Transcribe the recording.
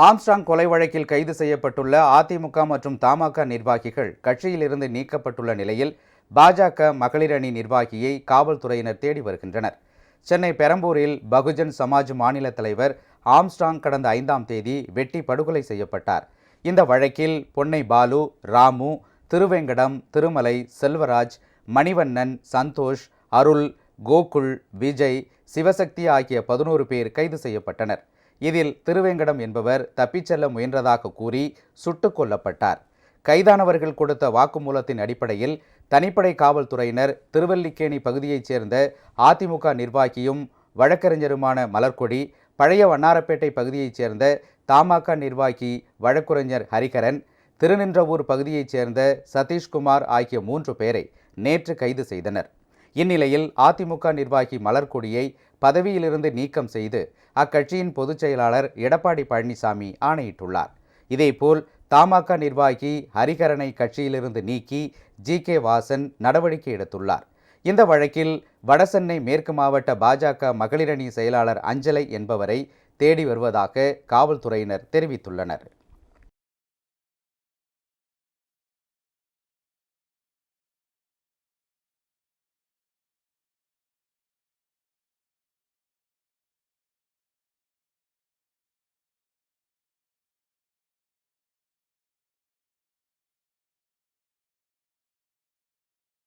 Armstrong கொலை வழக்கில் கைது செய்யப்பட்டுள்ள அதிமுக மற்றும் தமாக நிர்வாகிகள் கட்சியிலிருந்து நீக்கப்பட்டுள்ள நிலையில் பாஜக மகளிர் அணி நிர்வாகியை காவல்துறையினர் தேடி வருகின்றனர். சென்னை பெரம்பூரில் பகுஜன் சமாஜ் மாநில தலைவர் ஆம்ஸ்ட்ராங் கடந்த 5ஆம் தேதி வெட்டி படுகொலை செய்யப்பட்டார். இந்த வழக்கில் பொன்னை பாலு, ராமு, திருவேங்கடம், திருமலை, செல்வராஜ், மணிவண்ணன், சந்தோஷ், அருள், கோகுல், விஜய், சிவசக்தி ஆகிய 11 பேர் கைது செய்யப்பட்டனர். இதில் திருவேங்கடம் என்பவர் தப்பிச் செல்ல முயன்றதாக கூறி சுட்டுக் கொல்லப்பட்டார். கைதானவர்கள் கொடுத்த வாக்குமூலத்தின் அடிப்படையில் தனிப்படை காவல்துறையினர் திருவல்லிக்கேணி பகுதியைச் சேர்ந்த அதிமுக நிர்வாகியும் வழக்கறிஞருமான மலர்கொடி, பழைய வண்ணாரப்பேட்டை பகுதியைச் சேர்ந்த தமாக நிர்வாகி வழக்குரைஞர் ஹரிகரன், திருநின்றவூர் பகுதியைச் சேர்ந்த சதீஷ்குமார் ஆகிய 3 பேரை நேற்று கைது செய்தனர். இந்நிலையில் அதிமுக நிர்வாகி மலர்கொடியை பதவியிலிருந்து நீக்கம் செய்து அக்கட்சியின் பொதுச் செயலாளர் எடப்பாடி பழனிசாமி ஆணையிட்டுள்ளார். இதேபோல் தமாக நிர்வாகி ஹரிகரனை கட்சியிலிருந்து நீக்கி ஜி.கே. வாசன் நடவடிக்கை எடுத்துள்ளார். இந்த வழக்கில் வடசென்னை மேற்கு மாவட்ட பாஜக மகளிரணி செயலாளர் அஞ்சலை என்பவரை தேடி வருவதாக காவல்துறையினர் தெரிவித்துள்ளனர்.